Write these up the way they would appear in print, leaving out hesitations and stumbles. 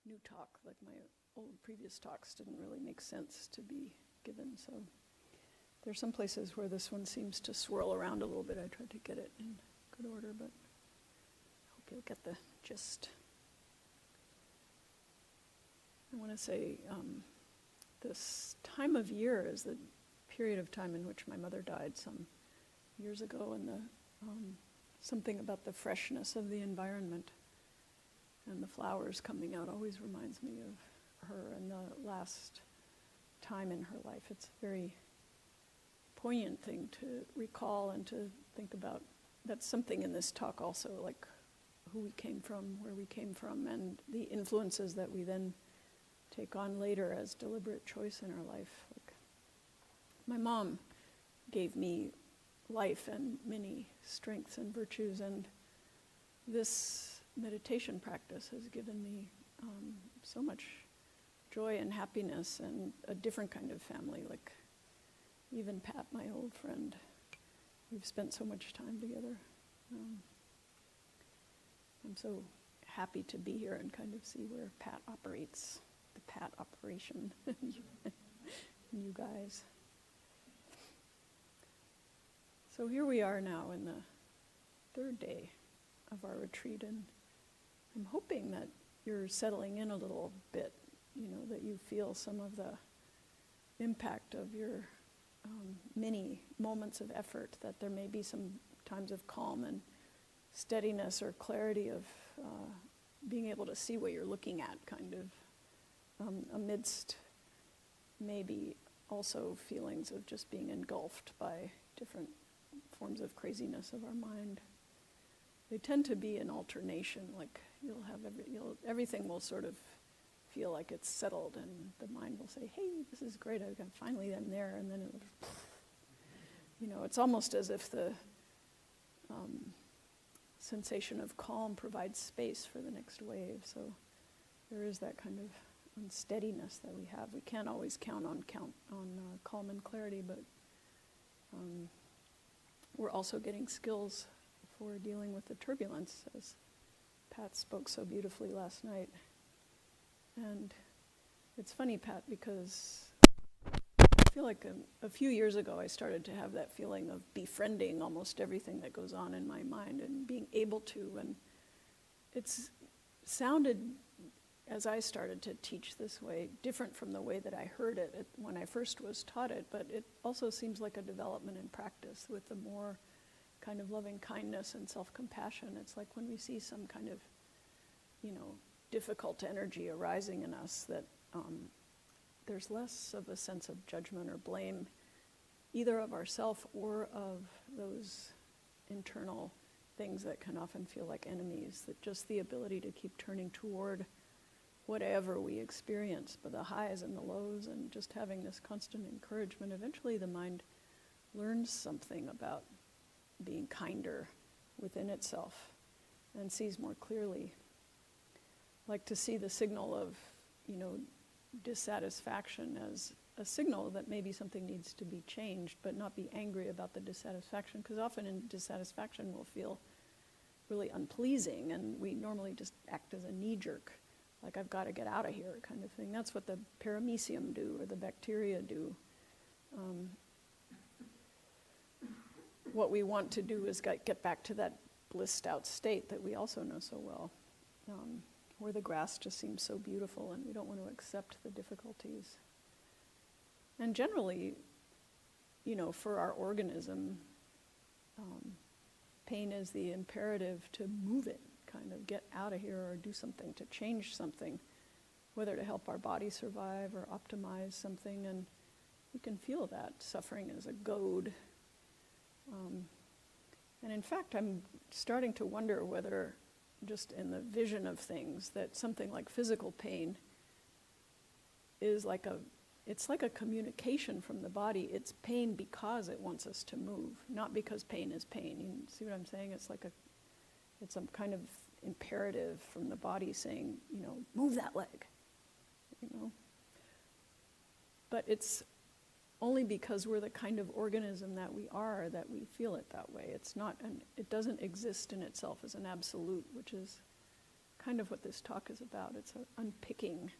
new talk, like my old previous talks didn't really make sense to be given. So there's some places where this one seems to swirl around a little bit. I tried to get it in good order, but I hope you'll get the gist. I want to say this time of year is the period of time in which my mother died some years ago, and something about the freshness of the environment and the flowers coming out always reminds me of her and the last time in her life. It's a very poignant thing to recall and to think about. That's something in this talk also, like who we came from, where we came from, and the influences that we then take on later as deliberate choice in our life. Like, my mom gave me life and many strengths and virtues, and this meditation practice has given me so much joy and happiness and a different kind of family. Like even Pat, my old friend, we've spent so much time together. I'm so happy to be here and kind of see where Pat operates, the Pat operation, you guys. So here we are now in the third day of our retreat, and I'm hoping that you're settling in a little bit, that you feel some of the impact of your many moments of effort, that there may be some times of calm and steadiness or clarity of being able to see what you're looking at, kind of amidst maybe also feelings of just being engulfed by different forms of craziness of our mind. They tend to be an alternation, like you'll have everything will sort of feel like it's settled, and the mind will say, hey, this is great, finally I'm there, and then it's almost as if the sensation of calm provides space for the next wave. So there is that kind of unsteadiness that we have. We can't always count on calm and clarity, but we're also getting skills for dealing with the turbulence, as Pat spoke so beautifully last night. And it's funny, Pat, because I feel like a few years ago I started to have that feeling of befriending almost everything that goes on in my mind and being able to. And it's sounded, as I started to teach this way, different from the way that I heard it when I first was taught it, but it also seems like a development in practice with the more kind of loving kindness and self-compassion. It's like when we see some kind of, difficult energy arising in us, that there's less of a sense of judgment or blame, either of ourself or of those internal things that can often feel like enemies, that just the ability to keep turning toward whatever we experience, but the highs and the lows, and just having this constant encouragement. Eventually the mind learns something about being kinder within itself and sees more clearly. Like to see the signal of, dissatisfaction as a signal that maybe something needs to be changed, but not be angry about the dissatisfaction, because often in dissatisfaction we'll feel really unpleasing, and we normally just act as a knee-jerk, like I've got to get out of here kind of thing. That's what the paramecium do, or the bacteria do. What we want to do is get back to that blissed out state that we also know so well, where the grass just seems so beautiful and we don't want to accept the difficulties. And generally, for our organism, pain is the imperative to move it, kind of get out of here or do something to change something, whether to help our body survive or optimize something. And we can feel that suffering as a goad. And in fact, I'm starting to wonder whether, just in the vision of things, that something like physical pain is it's like a communication from the body. It's pain because it wants us to move, not because pain is pain. You see what I'm saying? It's some kind of imperative from the body saying, move that leg, But it's only because we're the kind of organism that we are that we feel it that way. It doesn't exist in itself as an absolute, which is kind of what this talk is about. It's unpicking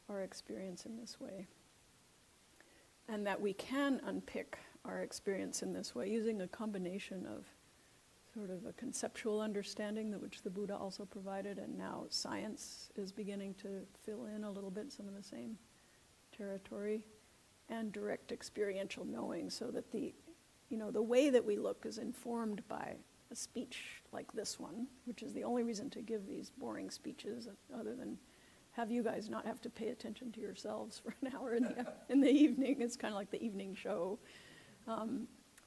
our experience in this way. And that we can unpick our experience in this way using a combination of sort of a conceptual understanding, which the Buddha also provided, and now science is beginning to fill in a little bit some of the same territory, and direct experiential knowing, so that the way that we look is informed by a speech like this one, which is the only reason to give these boring speeches, other than have you guys not have to pay attention to yourselves for an hour in the evening. It's kind of like the evening show.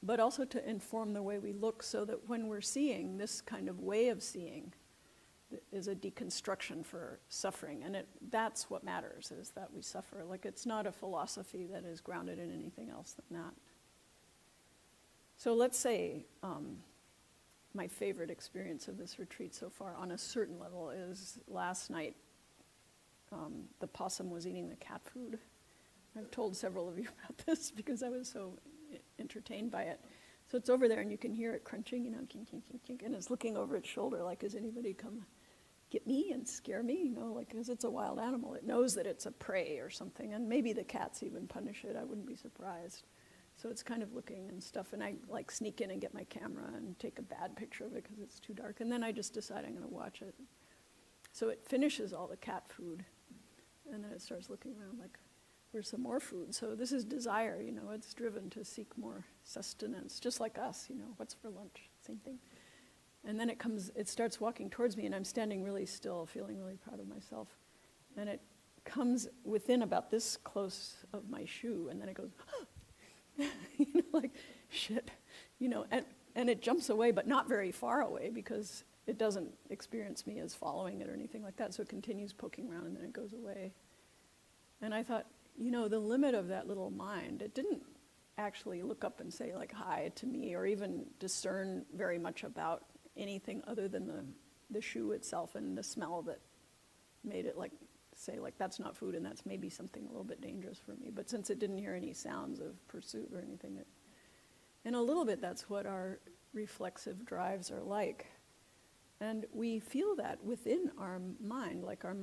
But also to inform the way we look, so that when we're seeing this kind of way of seeing is a deconstruction for suffering. And that's what matters, is that we suffer. Like, it's not a philosophy that is grounded in anything else than that. So let's say my favorite experience of this retreat so far on a certain level is last night. The possum was eating the cat food. I've told several of you about this because I was so entertained by it. So it's over there and you can hear it crunching, kink, kink, kink, kink, and it's looking over its shoulder like, is anybody come get me and scare me? Like, because it's a wild animal. It knows that it's a prey or something, and maybe the cats even punish it. I wouldn't be surprised. So it's kind of looking and stuff, and I like sneak in and get my camera and take a bad picture of it because it's too dark, and then I just decide I'm going to watch it. So it finishes all the cat food, and then it starts looking around like, where's some more food? So this is desire, it's driven to seek more sustenance, just like us, what's for lunch, same thing. And then it starts walking towards me, and I'm standing really still, feeling really proud of myself. And it comes within about this close of my shoe, and then it goes, like, shit, and it jumps away, but not very far away, because it doesn't experience me as following it or anything like that, so it continues poking around, and then it goes away. And I thought, the limit of that little mind, it didn't actually look up and say, like, hi to me, or even discern very much about anything other than the shoe itself and the smell that made it, like, say, like, that's not food, and that's maybe something a little bit dangerous for me. But since it didn't hear any sounds of pursuit or anything, and a little bit that's what our reflexive drives are like. And we feel that within our mind, like our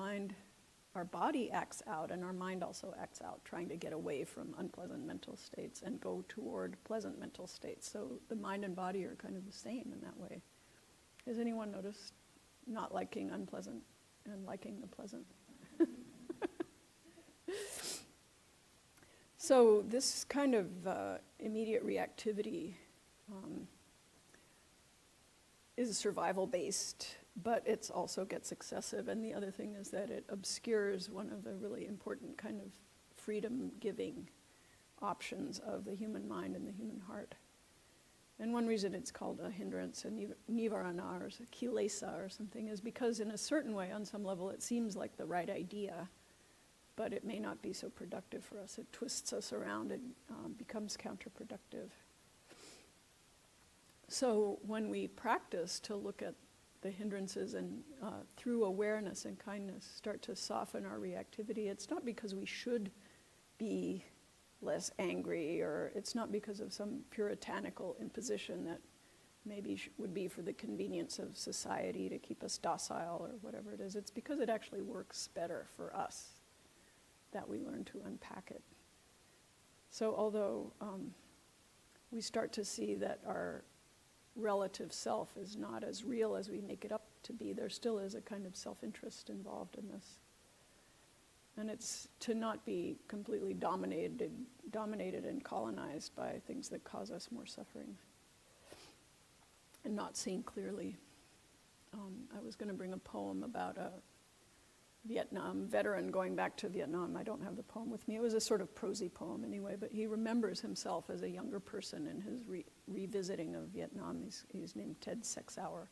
body acts out, and our mind also acts out, trying to get away from unpleasant mental states and go toward pleasant mental states. So the mind and body are kind of the same in that way. Has anyone noticed not liking unpleasant and liking the pleasant? So this kind of immediate reactivity is survival-based, but it also gets excessive. And the other thing is that it obscures one of the really important kind of freedom-giving options of the human mind and the human heart. And one reason it's called a hindrance, a nivarana, or a kilesa or something, is because in a certain way, on some level, it seems like the right idea, but it may not be so productive for us. It twists us around and becomes counterproductive. So when we practice to look at the hindrances and through awareness and kindness start to soften our reactivity, it's not because we should be less angry, or it's not because of some puritanical imposition that maybe would be for the convenience of society to keep us docile or whatever it is. It's because it actually works better for us that we learn to unpack it. So although we start to see that our relative self is not as real as we make it up to be, there still is a kind of self-interest involved in this. And it's to not be completely dominated and colonized by things that cause us more suffering and not seeing clearly. I was going to bring a poem about a Vietnam veteran going back to Vietnam. I don't have the poem with me. It was a sort of prosy poem anyway, but he remembers himself as a younger person in his revisiting of Vietnam. He's named Ted Sexauer.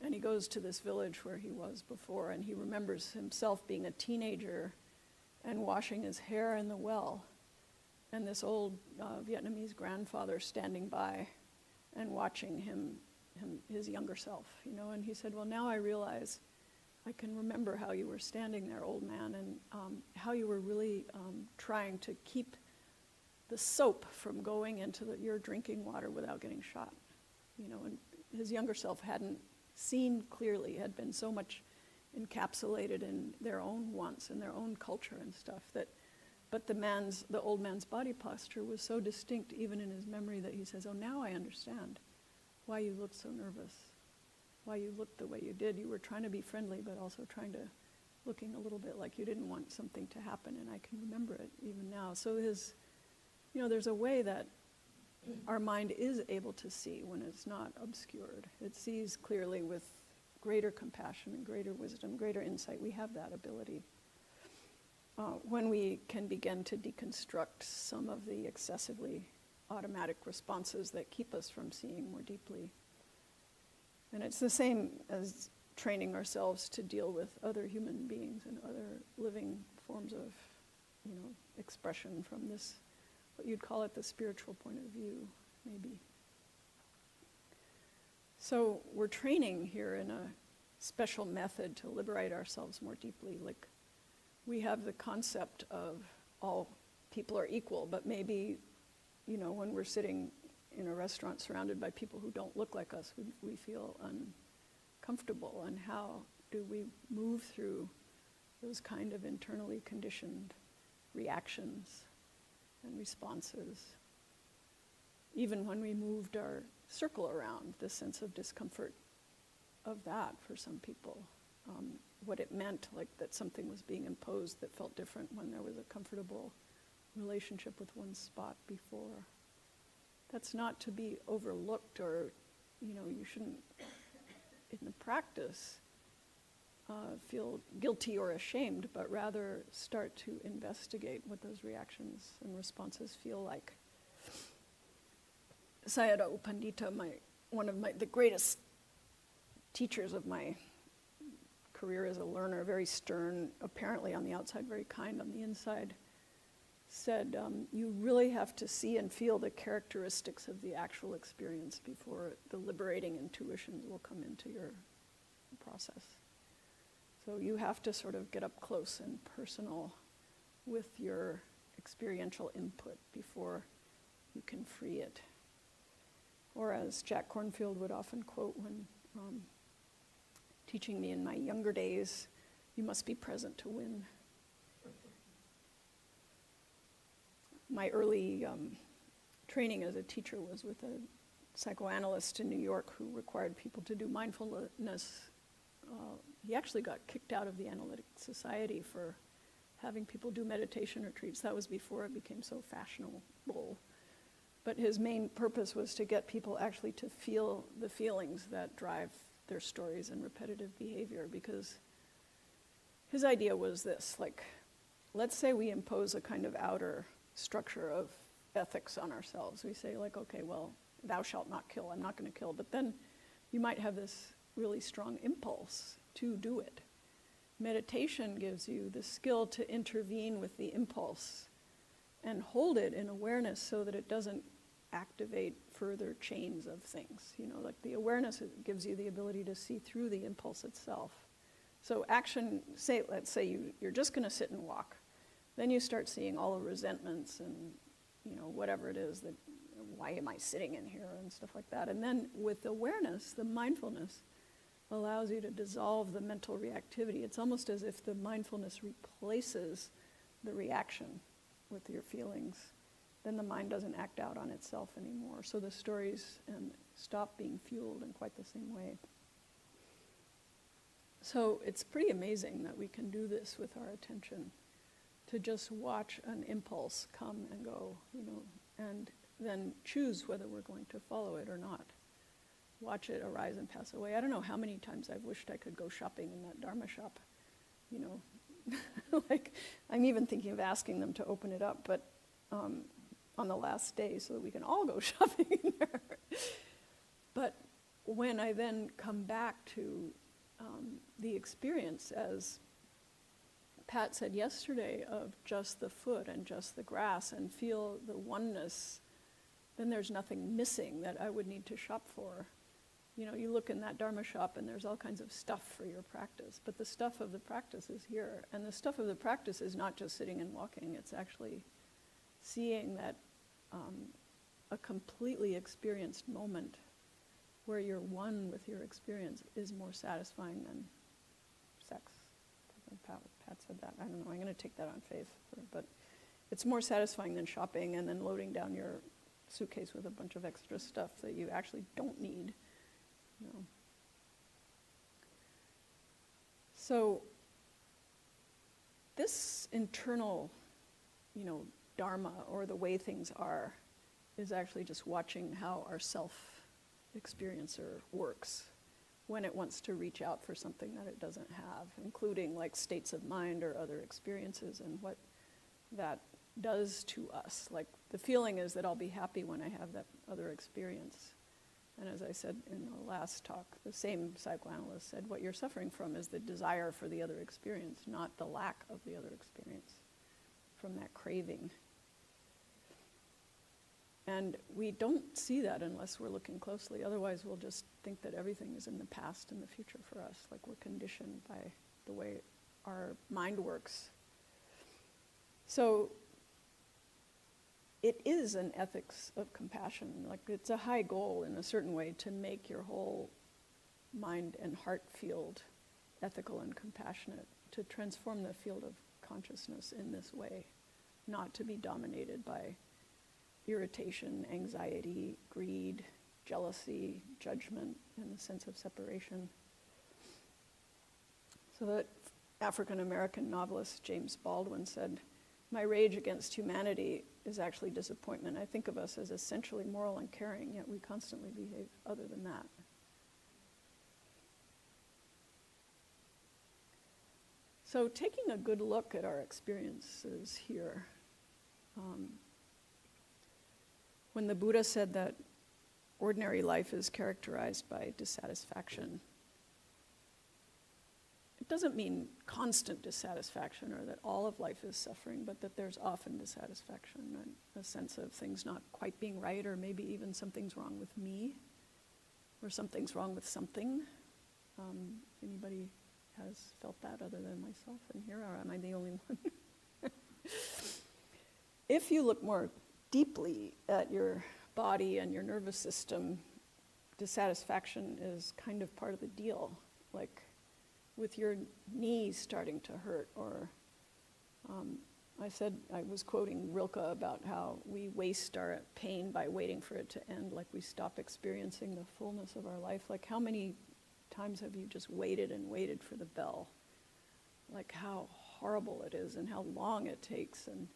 And he goes to this village where he was before, and he remembers himself being a teenager and washing his hair in the well, and this old Vietnamese grandfather standing by and watching his younger self, and he said, well, now I realize I can remember how you were standing there, old man, and how you were really trying to keep the soap from going into your drinking water without getting shot, and his younger self hadn't seen clearly, had been so much encapsulated in their own wants and their own culture and stuff. But the old man's body posture was so distinct even in his memory that he says, oh, now I understand why you looked so nervous, why you looked the way you did. You were trying to be friendly, but also looking a little bit like you didn't want something to happen, and I can remember it even now. So there's a way that our mind is able to see when it's not obscured. It sees clearly with greater compassion and greater wisdom, greater insight. We have that ability. When we can begin to deconstruct some of the excessively automatic responses that keep us from seeing more deeply. And it's the same as training ourselves to deal with other human beings and other living forms of, expression from this, what you'd call it, the spiritual point of view, maybe. So we're training here in a special method to liberate ourselves more deeply. Like, we have the concept of all people are equal, but maybe, when we're sitting in a restaurant surrounded by people who don't look like us, we feel uncomfortable. And how do we move through those kind of internally conditioned reactions and responses? Even when we moved our circle around, the sense of discomfort of that for some people. What it meant, like that something was being imposed that felt different when there was a comfortable relationship with one spot before. That's not to be overlooked, or, you shouldn't, in the practice, feel guilty or ashamed, but rather start to investigate what those reactions and responses feel like. Sayadaw U Pandita, one of the greatest teachers of my career as a learner, very stern, apparently on the outside, very kind on the inside, said, you really have to see and feel the characteristics of the actual experience before the liberating intuitions will come into your process. So you have to sort of get up close and personal with your experiential input before you can free it. Or as Jack Kornfield would often quote when teaching me in my younger days, you must be present to win. My early training as a teacher was with a psychoanalyst in New York who required people to do mindfulness. He actually got kicked out of the Analytic Society for having people do meditation retreats. That was before it became so fashionable. But his main purpose was to get people actually to feel the feelings that drive their stories and repetitive behavior, because his idea was this, like, let's say we impose a kind of outer structure of ethics on ourselves. We say, like, okay, well, thou shalt not kill, I'm not going to kill, but then you might have this really strong impulse to do it. Meditation gives you the skill to intervene with the impulse and hold it in awareness so that it doesn't activate further chains of things. Like the awareness, it gives you the ability to see through the impulse itself. So action, let's say you're just going to sit and walk. Then you start seeing all the resentments and, whatever it is, that why am I sitting in here and stuff like that. And then with awareness, the mindfulness allows you to dissolve the mental reactivity. It's almost as if the mindfulness replaces the reaction with your feelings. Then the mind doesn't act out on itself anymore. So the stories stop being fueled in quite the same way. So it's pretty amazing that we can do this with our attention, to just watch an impulse come and go, and then choose whether we're going to follow it or not. Watch it arise and pass away. I don't know how many times I've wished I could go shopping in that Dharma shop, like, I'm even thinking of asking them to open it up, but on the last day so that we can all go shopping in there. But when I then come back to the experience, as Pat said yesterday, of just the foot and just the grass, and feel the oneness, then there's nothing missing that I would need to shop for. You look in that Dharma shop and there's all kinds of stuff for your practice, but the stuff of the practice is here. And the stuff of the practice is not just sitting and walking, it's actually seeing that a completely experienced moment where you're one with your experience is more satisfying than sex. take that on faith. But it's more satisfying than shopping and then loading down your suitcase with a bunch of extra stuff that you actually don't need. You know. So this internal, dharma, or the way things are, is actually just watching how our self-experiencer works when it wants to reach out for something that it doesn't have, including like states of mind or other experiences, and what that does to us. Like, the feeling is that I'll be happy when I have that other experience. And as I said in the last talk, the same psychoanalyst said, what you're suffering from is the desire for the other experience, not the lack of the other experience, from that craving. And we don't see that unless we're looking closely. Otherwise, we'll just think that everything is in the past and the future for us. Like, we're conditioned by the way our mind works. So it is an ethics of compassion. Like, it's a high goal in a certain way to make your whole mind and heart field ethical and compassionate, to transform the field of consciousness in this way, not to be dominated by irritation, anxiety, greed, jealousy, judgment, and the sense of separation. So that African-American novelist James Baldwin said, "My rage against humanity is actually disappointment. I think of us as essentially moral and caring, yet we constantly behave other than that." So taking a good look at our experiences here, when the Buddha said that ordinary life is characterized by dissatisfaction, it doesn't mean constant dissatisfaction or that all of life is suffering, but that there's often dissatisfaction and a sense of things not quite being right, or maybe even something's wrong with me, or something's wrong with something. Anybody has felt that other than myself in here, or am I the only one? If you look more deeply at your body and your nervous system, dissatisfaction is kind of part of the deal. Like, with your knees starting to hurt, or I was quoting Rilke about how we waste our pain by waiting for it to end, like we stop experiencing the fullness of our life. Like, how many times have you just waited and waited for the bell? Like, how horrible it is and how long it takes, and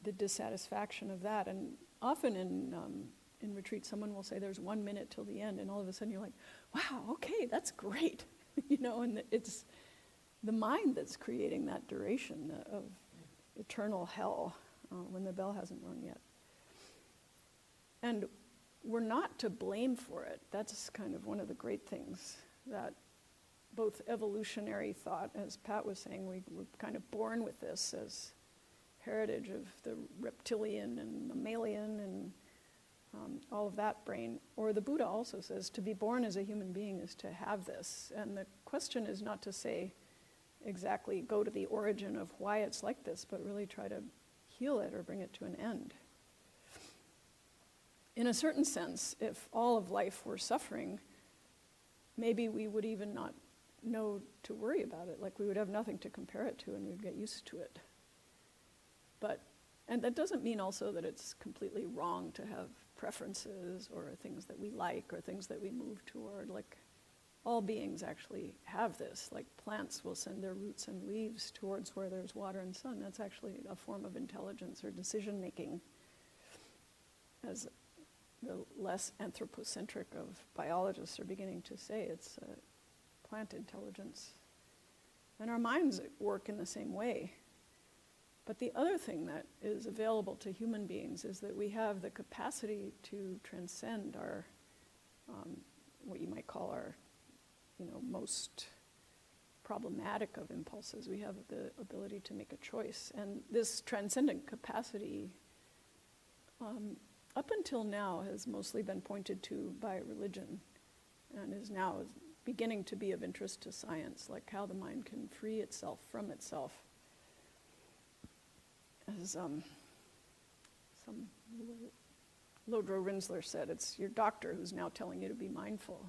the dissatisfaction of that. And often in retreat, someone will say there's 1 minute till the end, and all of a sudden you're like, wow, okay, that's great. And it's the mind that's creating that duration of eternal hell when the bell hasn't rung yet. And we're not to blame for it. That's kind of one of the great things, that both evolutionary thought, as Pat was saying, we're kind of born with this as heritage of the reptilian and mammalian and all of that brain. Or the Buddha also says to be born as a human being is to have this. And the question is not to say exactly go to the origin of why it's like this, but really try to heal it or bring it to an end. In a certain sense, if all of life were suffering, maybe we would even not know to worry about it. Like, we would have nothing to compare it to, and we'd get used to it. And that doesn't mean also that it's completely wrong to have preferences or things that we like or things that we move toward. Like, all beings actually have this. Like, plants will send their roots and leaves towards where there's water and sun. That's actually a form of intelligence or decision making. As the less anthropocentric of biologists are beginning to say, it's plant intelligence. And our minds work in the same way. But the other thing that is available to human beings is that we have the capacity to transcend our, what you might call our, most problematic of impulses. We have the ability to make a choice. And this transcendent capacity, up until now, has mostly been pointed to by religion, and is now beginning to be of interest to science, like how the mind can free itself from itself. As some Lodro Rinsler said, it's your doctor who's now telling you to be mindful,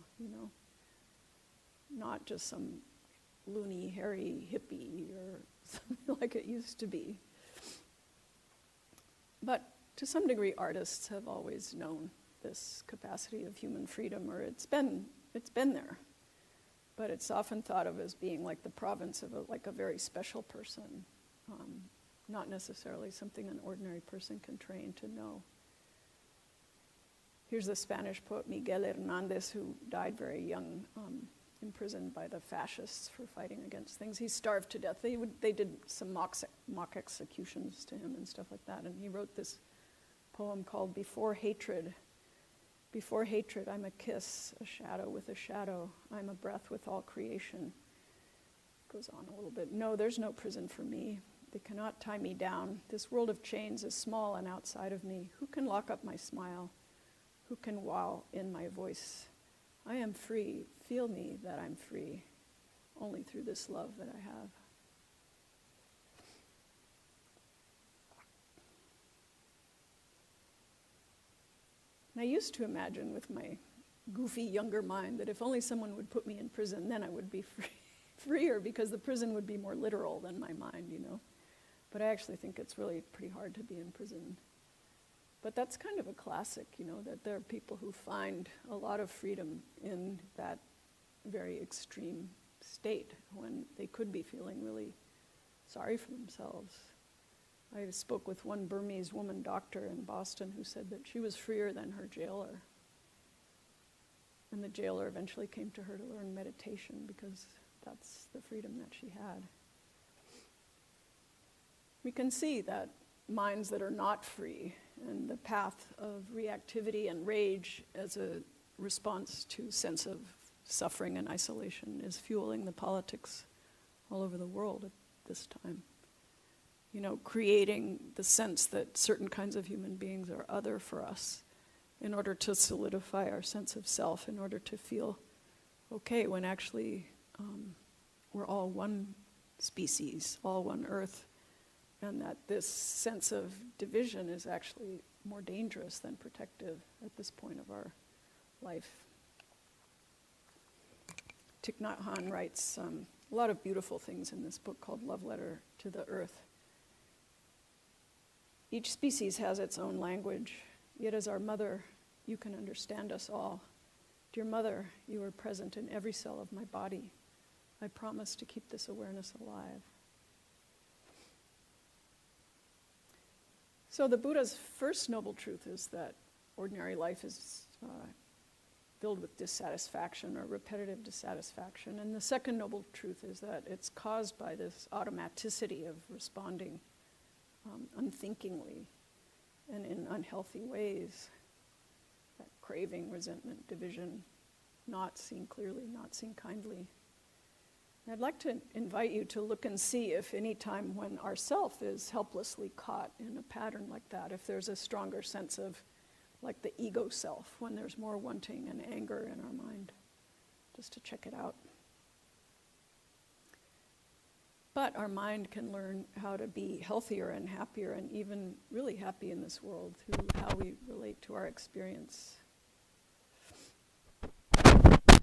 not just some loony, hairy hippie or something like it used to be. But to some degree, artists have always known this capacity of human freedom, or it's been there. But it's often thought of as being like the province of a very special person, not necessarily something an ordinary person can train to know. Here's the Spanish poet Miguel Hernández, who died very young, imprisoned by the fascists for fighting against things. He starved to death. They did some mock executions to him and stuff like that, and he wrote this poem called Before Hatred. Before hatred, I'm a kiss, a shadow with a shadow. I'm a breath with all creation. Goes on a little bit. No, there's no prison for me. They cannot tie me down. This world of chains is small and outside of me. Who can lock up my smile? Who can wow in my voice? I am free. Feel me that I'm free. Only through this love that I have. And I used to imagine with my goofy younger mind that if only someone would put me in prison, then I would be freer, because the prison would be more literal than my mind, But I actually think it's really pretty hard to be in prison. But that's kind of a classic, that there are people who find a lot of freedom in that very extreme state when they could be feeling really sorry for themselves. I spoke with one Burmese woman doctor in Boston who said that she was freer than her jailer. And the jailer eventually came to her to learn meditation because that's the freedom that she had. We can see that minds that are not free and the path of reactivity and rage as a response to sense of suffering and isolation is fueling the politics all over the world at this time. Creating the sense that certain kinds of human beings are other for us in order to solidify our sense of self, in order to feel okay when actually we're all one species, all one earth, and that this sense of division is actually more dangerous than protective at this point of our life. Thich Nhat Hanh writes a lot of beautiful things in this book called Love Letter to the Earth. Each species has its own language, yet as our mother, you can understand us all. Dear mother, you are present in every cell of my body. I promise to keep this awareness alive. So the Buddha's first noble truth is that ordinary life is filled with dissatisfaction or repetitive dissatisfaction. And the second noble truth is that it's caused by this automaticity of responding unthinkingly and in unhealthy ways. That craving, resentment, division, not seeing clearly, not seeing kindly. And I'd like to invite you to look and see if any time when our self is helplessly caught in a pattern like that, if there's a stronger sense of like the ego self, when there's more wanting and anger in our mind, just to check it out. But our mind can learn how to be healthier and happier and even really happy in this world through how we relate to our experience,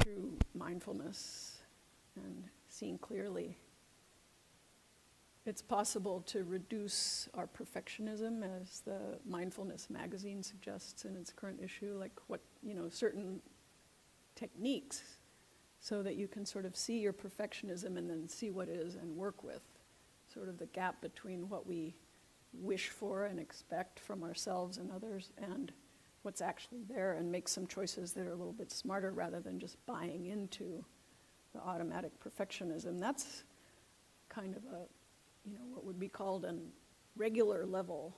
through mindfulness and seeing clearly. It's possible to reduce our perfectionism, as the Mindfulness magazine suggests in its current issue, like certain techniques, so that you can sort of see your perfectionism and then see what is and work with, sort of the gap between what we wish for and expect from ourselves and others and what's actually there, and make some choices that are a little bit smarter rather than just buying into the automatic perfectionism. That's kind of a, what would be called a regular level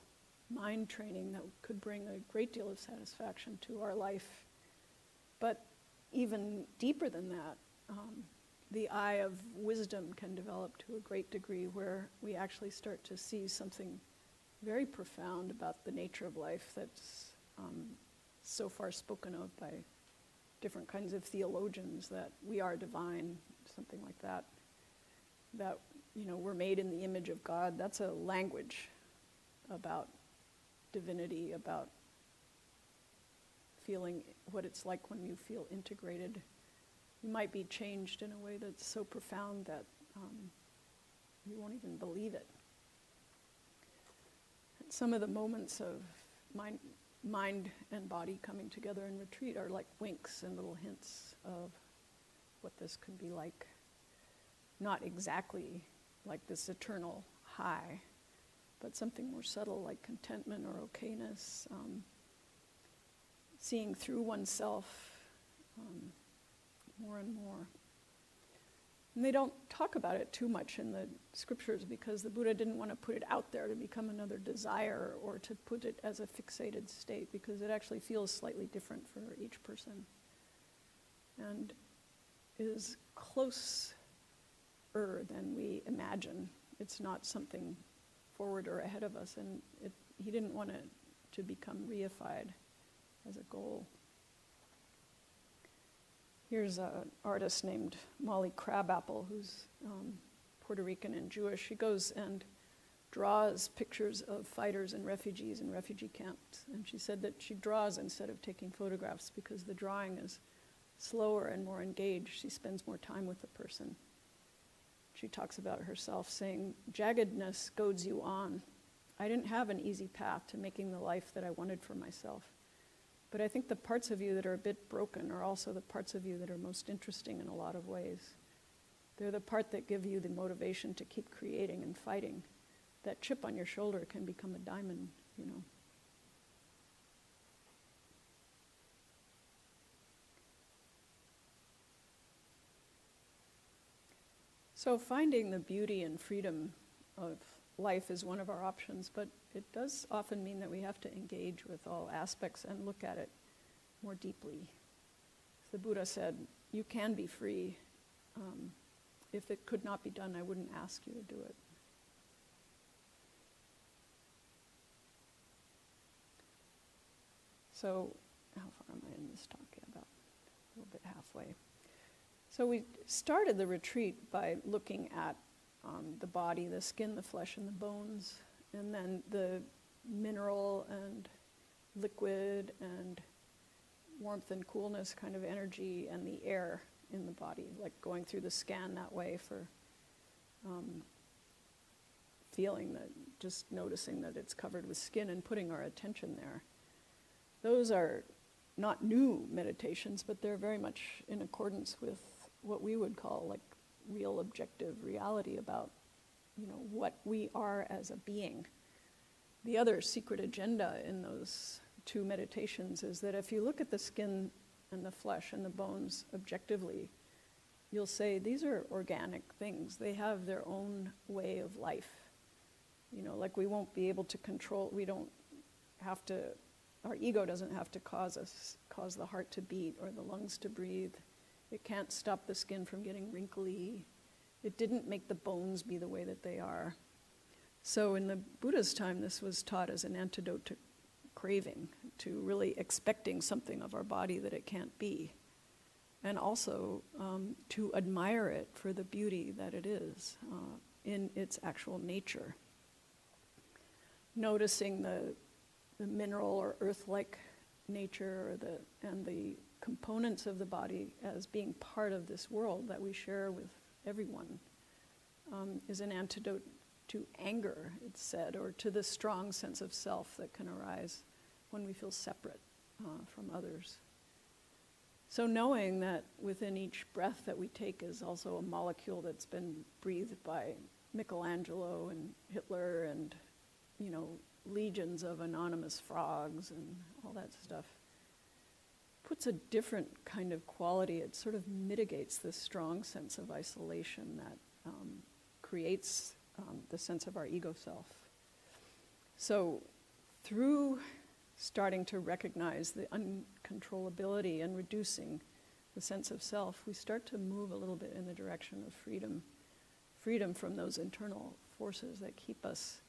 mind training that could bring a great deal of satisfaction to our life. But even deeper than that, the eye of wisdom can develop to a great degree, where we actually start to see something very profound about the nature of life that's so far spoken of by different kinds of theologians, that we are divine, something like that, that we're made in the image of God. That's a language about divinity, about feeling what it's like when you feel integrated you might be changed in a way that's so profound that you won't even believe it. And some of the moments of mind and body coming together in retreat are like winks and little hints of what this could be like. Not exactly like this eternal high, but something more subtle like contentment or okayness, seeing through oneself more and more. And they don't talk about it too much in the scriptures because the Buddha didn't want to put it out there to become another desire or to put it as a fixated state, because it actually feels slightly different for each person and is closer than we imagine. It's not something forward or ahead of us, and he didn't want it to become reified as a goal. Here's an artist named Molly Crabapple, who's Puerto Rican and Jewish. She goes and draws pictures of fighters and refugees in refugee camps. And she said that she draws instead of taking photographs because the drawing is slower and more engaged. She spends more time with the person. She talks about herself saying, "Jaggedness goads you on. I didn't have an easy path to making the life that I wanted for myself. But I think the parts of you that are a bit broken are also the parts of you that are most interesting in a lot of ways. They're the part that give you the motivation to keep creating and fighting. That chip on your shoulder can become a diamond, you know." So finding the beauty and freedom of life is one of our options, but it does often mean that we have to engage with all aspects and look at it more deeply. The Buddha said, you can be free. If it could not be done, I wouldn't ask you to do it. So, how far am I in this talk? Yeah, about a little bit halfway. So we started the retreat by looking at the body, the skin, the flesh, and the bones, and then the mineral and liquid and warmth and coolness kind of energy and the air in the body, like going through the scan that way for feeling that, just noticing that it's covered with skin and putting our attention there. Those are not new meditations, but they're very much in accordance with what we would call like real objective reality about, you know, what we are as a being. The other secret agenda in those two meditations is that if you look at the skin and the flesh and the bones objectively, you'll say these are organic things. They have their own way of life. You know, like we won't be able to control, we don't have to, our ego doesn't have to cause the heart to beat or the lungs to breathe. It can't stop the skin from getting wrinkly. It didn't make the bones be the way that they are. So in the Buddha's time, this was taught as an antidote to craving, to really expecting something of our body that it can't be, and also to admire it for the beauty that it is in its actual nature. Noticing the mineral or earth-like nature and the components of the body as being part of this world that we share with everyone is an antidote to anger, it's said, or to the strong sense of self that can arise when we feel separate from others. So knowing that within each breath that we take is also a molecule that's been breathed by Michelangelo and Hitler and, you know, legions of anonymous frogs and all that stuff, puts a different kind of quality. It sort of mitigates this strong sense of isolation that creates the sense of our ego self. So through starting to recognize the uncontrollability and reducing the sense of self, we start to move a little bit in the direction of freedom from those internal forces that keep us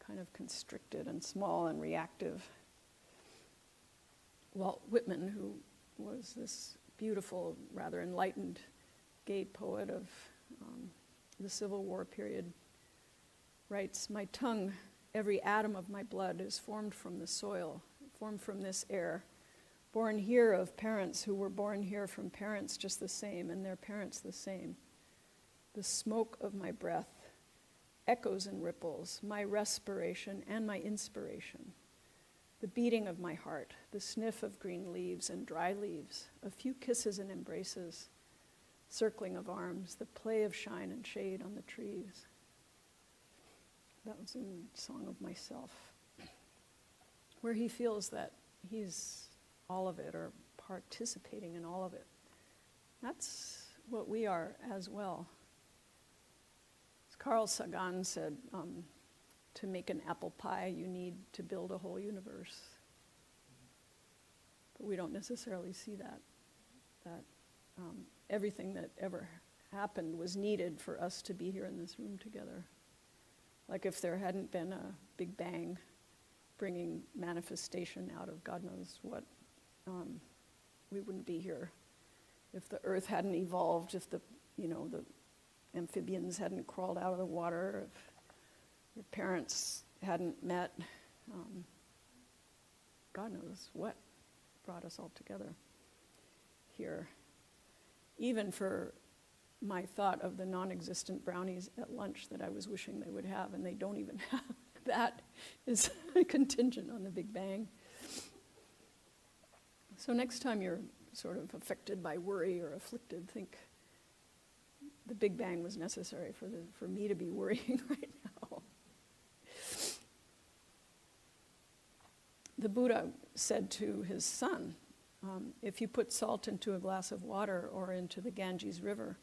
kind of constricted and small and reactive. Walt Whitman, who was this beautiful, rather enlightened gay poet of the Civil War period, writes, "My tongue, every atom of my blood, is formed from the soil, formed from this air, Born here of parents who were born here from parents just the same, and their parents the same. The smoke of my breath echoes and ripples, my respiration and my inspiration. The beating of my heart, the sniff of green leaves and dry leaves, a few kisses and embraces, circling of arms, the play of shine and shade on the trees. That was in Song of Myself, where he feels that he's all of it, or participating in all of it. That's what we are as well. As Carl Sagan said, to make an apple pie, you need to build a whole universe. But we don't necessarily see that everything that ever happened was needed for us to be here in this room together. Like if there hadn't been a Big Bang bringing manifestation out of God knows what, we wouldn't be here. If the earth hadn't evolved, if the amphibians hadn't crawled out of the water, if your parents hadn't met, God knows what brought us all together here. Even for my thought of the non-existent brownies at lunch that I was wishing they would have, and they don't even have, that is a contingent on the Big Bang. So next time you're sort of affected by worry or afflicted, think the Big Bang was necessary for me to be worrying right now. The Buddha said to his son, if you put salt into a glass of water or into the Ganges River,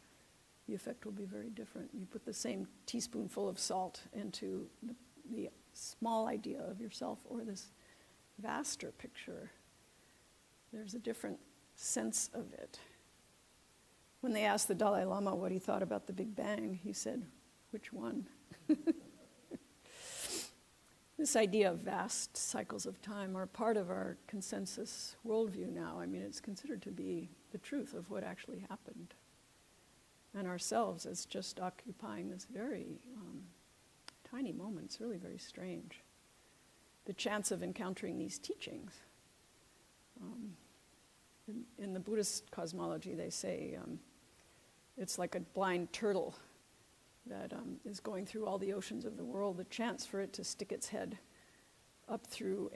the effect will be very different. You put the same teaspoonful of salt into the small idea of yourself or this vaster picture, there's a different sense of it. When they asked the Dalai Lama what he thought about the Big Bang, he said, which one? This idea of vast cycles of time are part of our consensus worldview now. I mean, it's considered to be the truth of what actually happened. And ourselves as just occupying this very tiny moment. It's really very strange. The chance of encountering these teachings. In the Buddhist cosmology, they say it's like a blind turtle that is going through all the oceans of the world. The chance for it to stick its head up through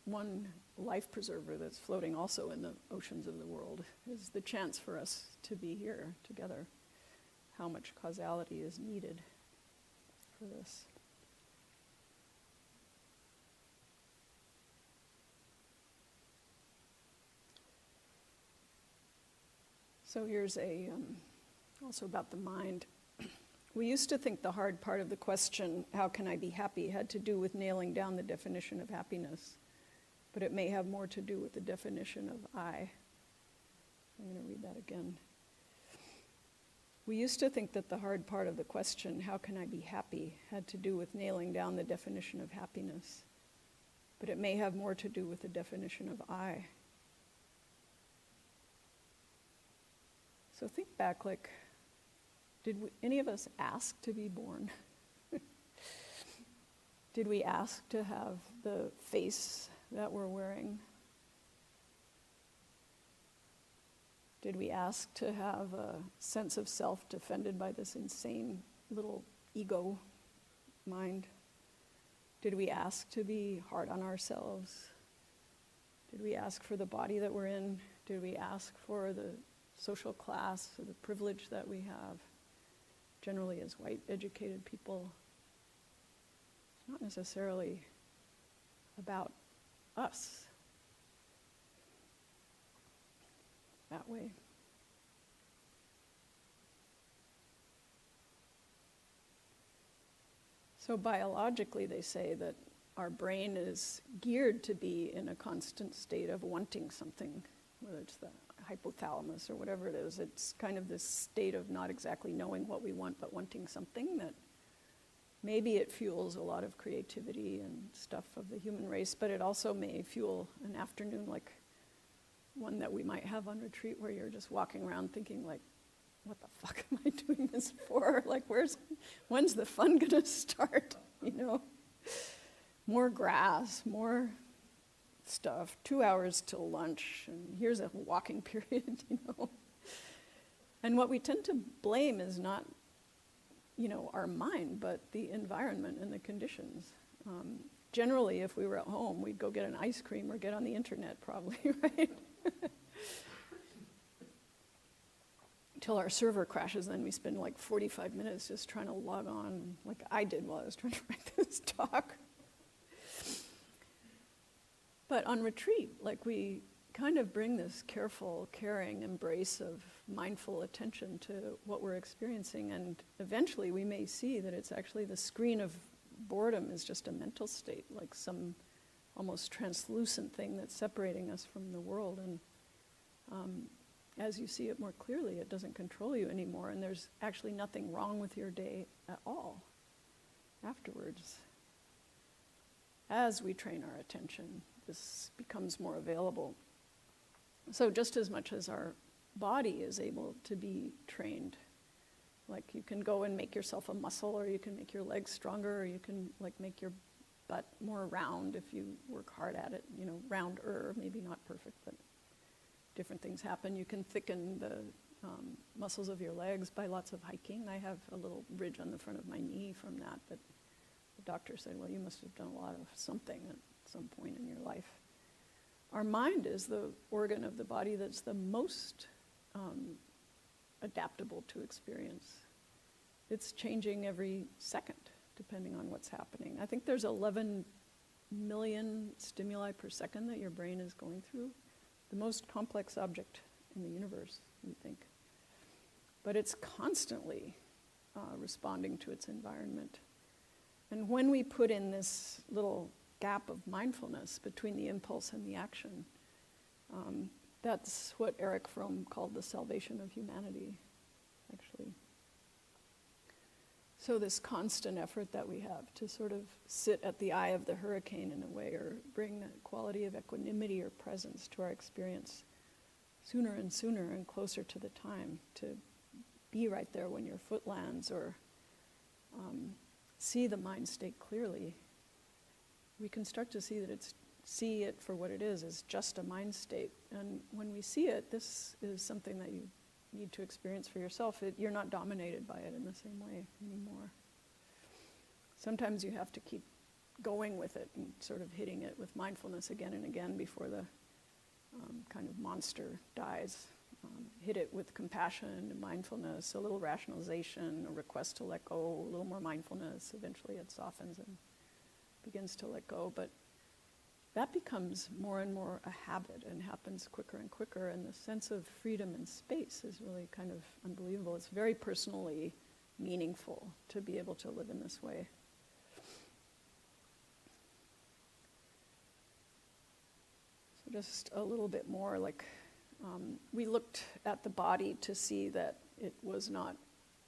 one life preserver that's floating also in the oceans of the world is the chance for us to be here together. How much causality is needed for this. So here's also about the mind. We used to think the hard part of the question, how can I be happy, had to do with nailing down the definition of happiness. But it may have more to do with the definition of I. I'm going to read that again. We used to think that the hard part of the question, how can I be happy, had to do with nailing down the definition of happiness. But it may have more to do with the definition of I. So think back, did any of us ask to be born? Did we ask to have the face that we're wearing? Did we ask to have a sense of self defended by this insane little ego mind? Did we ask to be hard on ourselves? Did we ask for the body that we're in? Did we ask for the social class or the privilege that we have, generally as white educated people? It's not necessarily about us that way. So biologically, they say that our brain is geared to be in a constant state of wanting something, whether it's the hypothalamus or whatever it is. It's kind of this state of not exactly knowing what we want, but wanting something that maybe it fuels a lot of creativity and stuff of the human race, but it also may fuel an afternoon like one that we might have on retreat where you're just walking around thinking what the fuck am I doing this for? When's the fun gonna start? More grass, more stuff, 2 hours till lunch, and here's a walking period, And what we tend to blame is not, our mind, but the environment and the conditions. Generally, if we were at home, we'd go get an ice cream or get on the internet probably, right? Till our server crashes, then we spend like 45 minutes just trying to log on, like I did while I was trying to write this talk. But on retreat, we kind of bring this careful, caring embrace of mindful attention to what we're experiencing, and eventually we may see that it's actually the screen of boredom is just a mental state, like some almost translucent thing that's separating us from the world, and as you see it more clearly, it doesn't control you anymore, and there's actually nothing wrong with your day at all afterwards. As we train our attention, this becomes more available. So just as much as our body is able to be trained, like you can go and make yourself a muscle, or you can make your legs stronger, or you can make your butt more round if you work hard at it, rounder, maybe not perfect, but different things happen. You can thicken the muscles of your legs by lots of hiking. I have a little ridge on the front of my knee from that, but the doctor said, well, you must have done a lot of something at some point in your life. Our mind is the organ of the body that's the most adaptable to experience. It's changing every second, depending on what's happening. I think there's 11 million stimuli per second that your brain is going through. The most complex object in the universe, we think. But it's constantly responding to its environment. And when we put in this little gap of mindfulness between the impulse and the action, that's what Erich Fromm called the salvation of humanity, actually. So this constant effort that we have to sort of sit at the eye of the hurricane in a way, or bring that quality of equanimity or presence to our experience sooner and sooner and closer to the time, to be right there when your foot lands, or see the mind state clearly. We can start to see it for what it is just a mind state. And when we see it, this is something that you need to experience for yourself. You're not dominated by it in the same way anymore. Sometimes you have to keep going with it and sort of hitting it with mindfulness again and again before the kind of monster dies. Hit it with compassion and mindfulness, a little rationalization, a request to let go, a little more mindfulness. Eventually it softens and begins to let go. But that becomes more and more a habit and happens quicker and quicker, and the sense of freedom and space is really kind of unbelievable. It's very personally meaningful to be able to live in this way. So just a little bit more, we looked at the body to see that it was not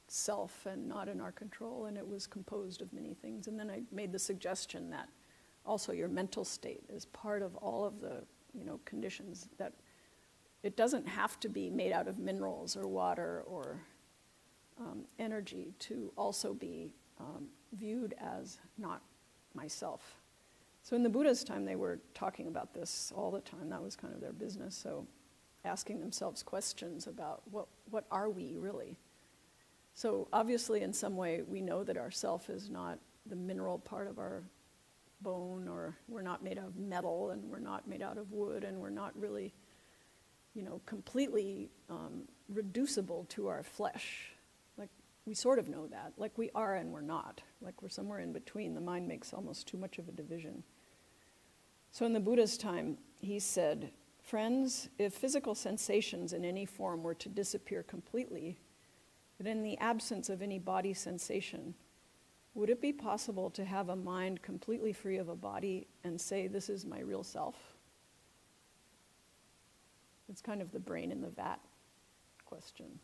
self and not in our control, and it was composed of many things. And then I made the suggestion that also your mental state is part of all of the conditions, that it doesn't have to be made out of minerals or water or energy to also be viewed as not myself. So in the Buddha's time, they were talking about this all the time. That was kind of their business. So asking themselves questions about what are we really? So obviously in some way we know that our self is not the mineral part of our bone, or we're not made out of metal, and we're not made out of wood, and we're not really, completely reducible to our flesh. We sort of know that. We are and we're not. We're somewhere in between. The mind makes almost too much of a division. So in the Buddha's time, he said, friends, if physical sensations in any form were to disappear completely, but in the absence of any body sensation, would it be possible to have a mind completely free of a body and say, this is my real self? It's kind of the brain in the vat question.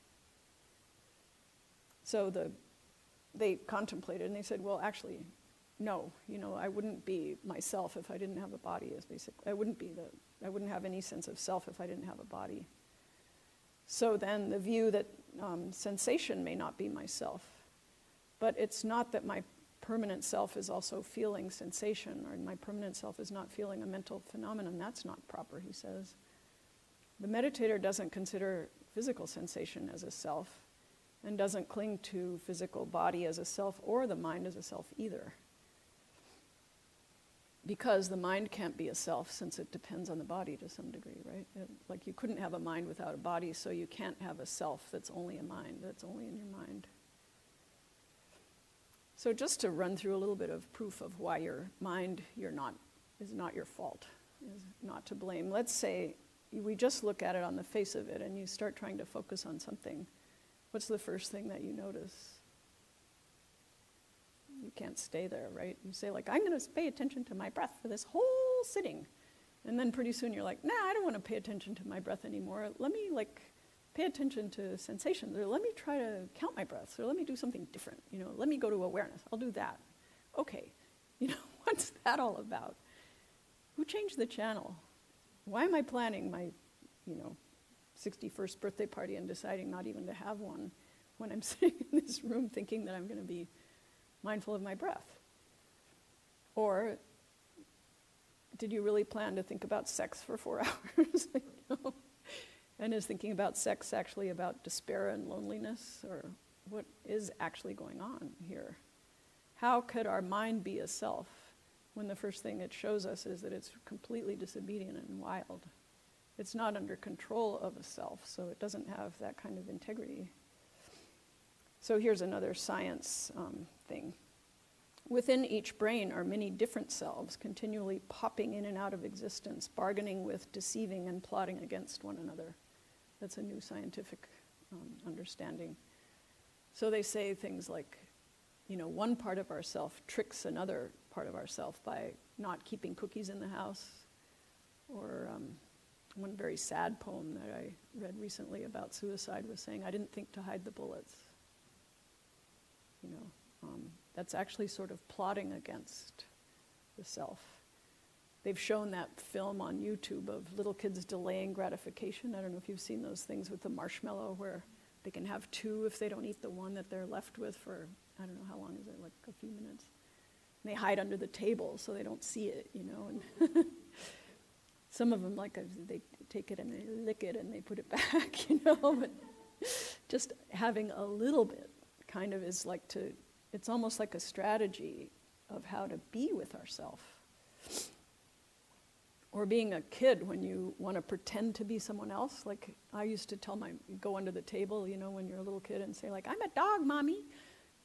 So they contemplated, and they said, well, actually, no, I wouldn't be myself if I didn't have a body. I wouldn't have any sense of self if I didn't have a body. So then the view that sensation may not be myself, but it's not that my permanent self is also feeling sensation, or my permanent self is not feeling a mental phenomenon. That's not proper, he says. The meditator doesn't consider physical sensation as a self, and doesn't cling to physical body as a self or the mind as a self either. Because the mind can't be a self, since it depends on the body to some degree, right? Like you couldn't have a mind without a body, so you can't have a self that's only a mind, that's only in your mind. So just to run through a little bit of proof of why your mind is not your fault, is not to blame. Let's say we just look at it on the face of it and you start trying to focus on something. What's the first thing that you notice? You can't stay there, right? You say like, I'm going to pay attention to my breath for this whole sitting. And then pretty soon you're like, nah, I don't want to pay attention to my breath anymore. Let me pay attention to sensations, or let me try to count my breaths, or let me do something different. Let me go to awareness. I'll do that. Okay, what's that all about? Who changed the channel? Why am I planning my, 61st birthday party and deciding not even to have one when I'm sitting in this room thinking that I'm going to be mindful of my breath? Or did you really plan to think about sex for 4 hours? And is thinking about sex actually about despair and loneliness? Or what is actually going on here? How could our mind be a self when the first thing it shows us is that it's completely disobedient and wild? It's not under control of a self, so it doesn't have that kind of integrity. So here's another science thing. Within each brain are many different selves continually popping in and out of existence, bargaining with, deceiving, and plotting against one another. That's a new scientific understanding. So they say things like, one part of ourself tricks another part of ourself by not keeping cookies in the house. Or one very sad poem that I read recently about suicide was saying, I didn't think to hide the bullets. That's actually sort of plotting against the self. They've shown that film on YouTube of little kids delaying gratification. I don't know if you've seen those things with the marshmallow where they can have 2 if they don't eat the one that they're left with for, I don't know how long is it, like a few minutes. And they hide under the table so they don't see it, And some of them, they take it and they lick it and they put it back, But just having a little bit kind of is it's almost like a strategy of how to be with ourselves. Or being a kid when you want to pretend to be someone else. Like I used to go under the table, when you're a little kid and say I'm a dog, Mommy.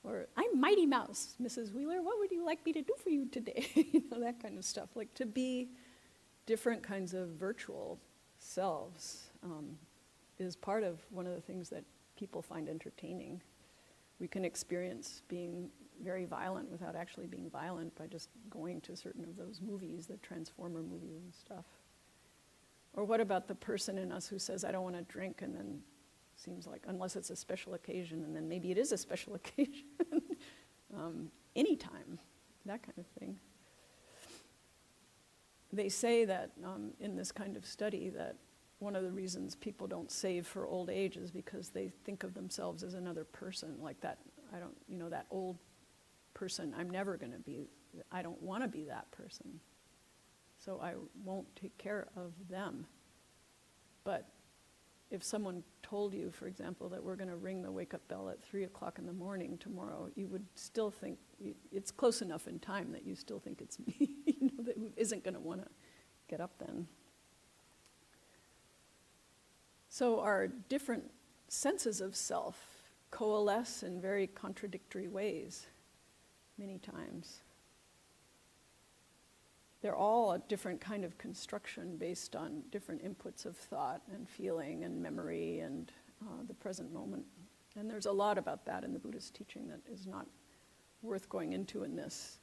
Or I'm Mighty Mouse, Mrs. Wheeler, what would you like me to do for you today? That kind of stuff. To be different kinds of virtual selves is part of one of the things that people find entertaining. We can experience being very violent without actually being violent by just going to certain of those movies, the Transformer movies and stuff. Or what about the person in us who says, I don't want to drink, and then seems like, unless it's a special occasion, and then maybe it is a special occasion, anytime, that kind of thing. They say that in this kind of study that one of the reasons people don't save for old age is because they think of themselves as another person, like that, that old person, I don't want to be that person. So I won't take care of them. But if someone told you, for example, that we're going to ring the wake-up bell at 3 o'clock in the morning tomorrow, you would still think, it's close enough in time that you still think it's me, that isn't going to want to get up then. So our different senses of self coalesce in very contradictory ways many times. They're all a different kind of construction based on different inputs of thought and feeling and memory and the present moment. And there's a lot about that in the Buddhist teaching that is not worth going into in this.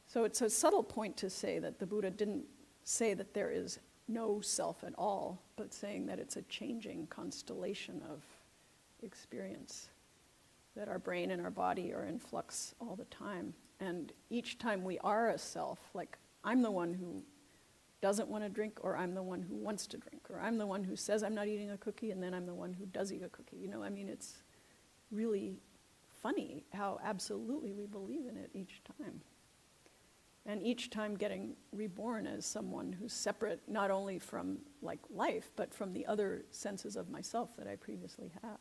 So it's a subtle point to say that the Buddha didn't say that there is no self at all, but saying that it's a changing constellation of experience, that our brain and our body are in flux all the time. And each time we are a self, I'm the one who doesn't want to drink, or I'm the one who wants to drink, or I'm the one who says I'm not eating a cookie, and then I'm the one who does eat a cookie. It's really funny how absolutely we believe in it each time. And each time getting reborn as someone who's separate not only from like life, but from the other senses of myself that I previously had.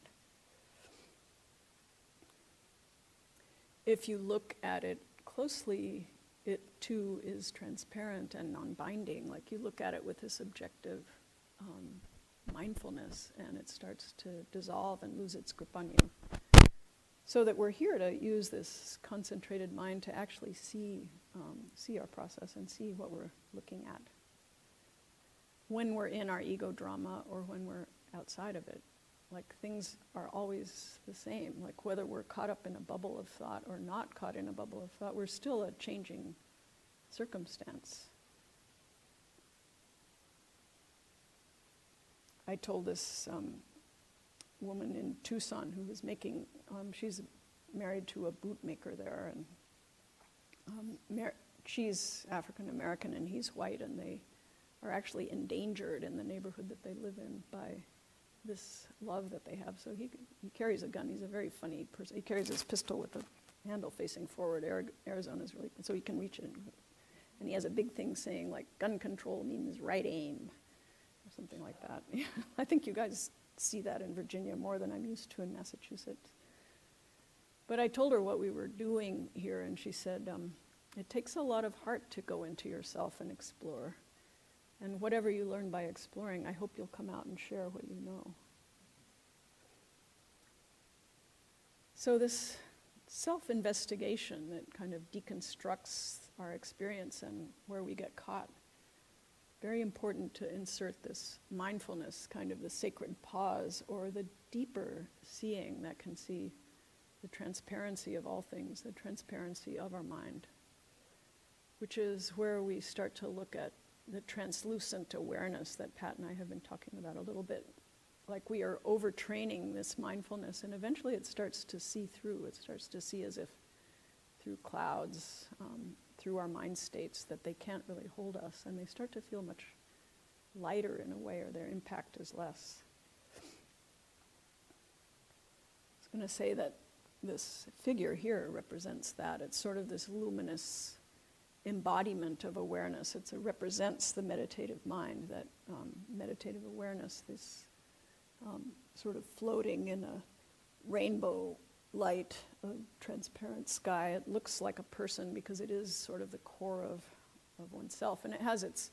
If you look at it closely, it too is transparent and non-binding. Like you look at it with this objective mindfulness, and it starts to dissolve and lose its grip on you. So that we're here to use this concentrated mind to actually see our process and see what we're looking at. When we're in our ego drama or when we're outside of it, like things are always the same. Like whether we're caught up in a bubble of thought or not caught in a bubble of thought, we're still a changing circumstance. I told this woman in Tucson who was making, she's married to a boot maker there, and she's African American and he's white, and they are actually endangered in the neighborhood that they live in by this love that they have. So he carries a gun. He's a very funny person. He carries his pistol with the handle facing forward. Arizona's really, so he can reach it. And he has a big thing saying like, gun control means right aim, or something like that. I think you guys see that in Virginia more than I'm used to in Massachusetts. But I told her what we were doing here, and she said, it takes a lot of heart to go into yourself and explore. And whatever you learn by exploring, I hope you'll come out and share what you know. So this self-investigation that kind of deconstructs our experience and where we get caught, very important to insert this mindfulness, kind of the sacred pause, or the deeper seeing that can see the transparency of all things, the transparency of our mind, which is where we start to look at the translucent awareness that Pat and I have been talking about a little bit. Like we are overtraining this mindfulness, and eventually it starts to see through. It starts to see as if through clouds, through our mind states, that they can't really hold us, and they start to feel much lighter in a way, or their impact is less. I was going to say that this figure here represents that. It's sort of this luminous embodiment of awareness. It represents the meditative mind, that meditative awareness, this sort of floating in a rainbow light, a transparent sky. It looks like a person because it is sort of the core of oneself, and it has its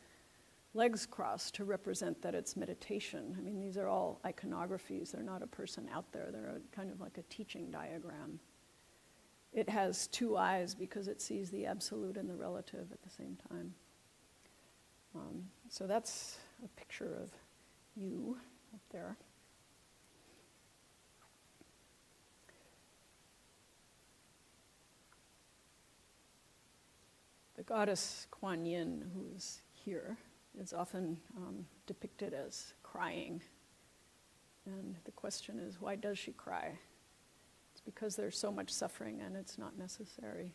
legs crossed to represent that it's meditation. I mean, these are all iconographies. They're not a person out there. They're kind of like a teaching diagram. It has two eyes because it sees the absolute and the relative at the same time. So that's a picture of you up there. The goddess Kuan Yin, who's here, is often depicted as crying. And the question is, why does she cry? It's because there's so much suffering and it's not necessary.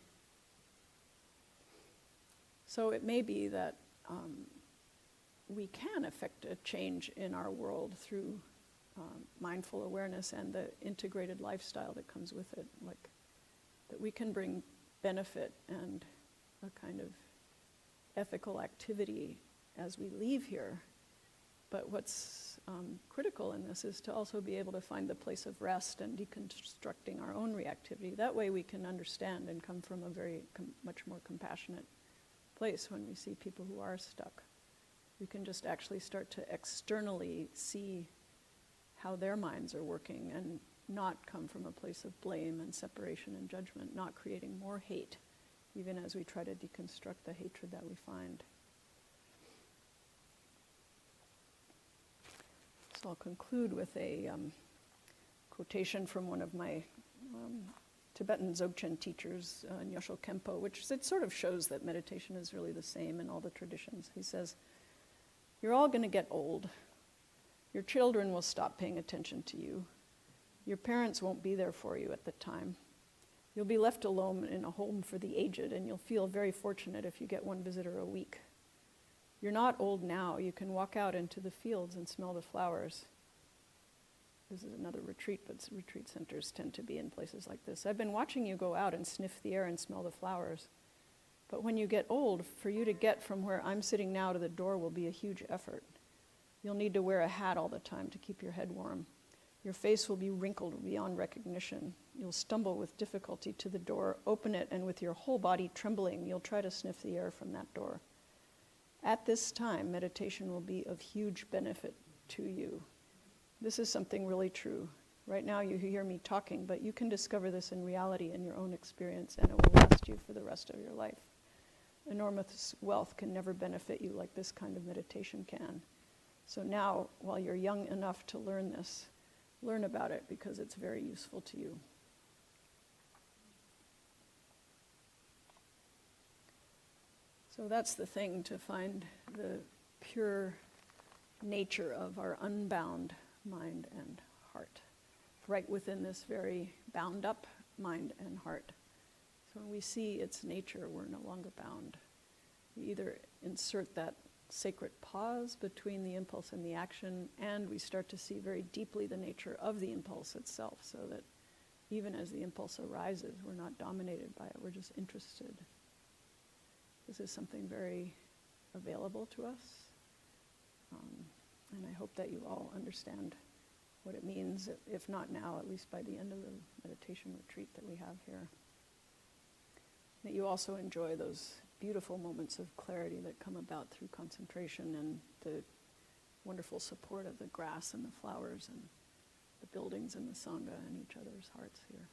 So it may be that we can affect a change in our world through mindful awareness and the integrated lifestyle that comes with it. Like that we can bring benefit and a kind of ethical activity as we leave here. But what's critical in this is to also be able to find the place of rest and deconstructing our own reactivity. That way we can understand and come from a very much more compassionate place when we see people who are stuck. We can just actually start to externally see how their minds are working and not come from a place of blame and separation and judgment, not creating more hate, even as we try to deconstruct the hatred that we find. So I'll conclude with a quotation from one of my Tibetan Dzogchen teachers, Nyosho Khenpo, which it sort of shows that meditation is really the same in all the traditions. He says, "You're all going to get old. Your children will stop paying attention to you. Your parents won't be there for you at the time. You'll be left alone in a home for the aged, and you'll feel very fortunate if you get one visitor a week. You're not old now. You can walk out into the fields and smell the flowers. this is another retreat, but retreat centers tend to be in places like this. I've been watching you go out and sniff the air and smell the flowers. But when you get old, for you to get from where I'm sitting now to the door will be a huge effort. You'll need to wear a hat all the time to keep your head warm. Your face will be wrinkled beyond recognition. You'll stumble with difficulty to the door, open it, and with your whole body trembling, you'll try to sniff the air from that door. At this time, meditation will be of huge benefit to you. This is something really true. Right now you hear me talking, but you can discover this in reality in your own experience, and it will last you for the rest of your life. Enormous wealth can never benefit you like this kind of meditation can. So now, while you're young enough to learn this, learn about it because it's very useful to you. So that's the thing, to find the pure nature of our unbound mind and heart, right within this very bound up mind and heart. So when we see its nature, we're no longer bound. We either insert that sacred pause between the impulse and the action, and we start to see very deeply the nature of the impulse itself, so that even as the impulse arises, we're not dominated by it, we're just interested. This is something very available to us, and I hope that you all understand what it means, if not now, at least by the end of the meditation retreat that we have here. That you also enjoy those beautiful moments of clarity that come about through concentration and the wonderful support of the grass and the flowers and the buildings and the Sangha and each other's hearts here.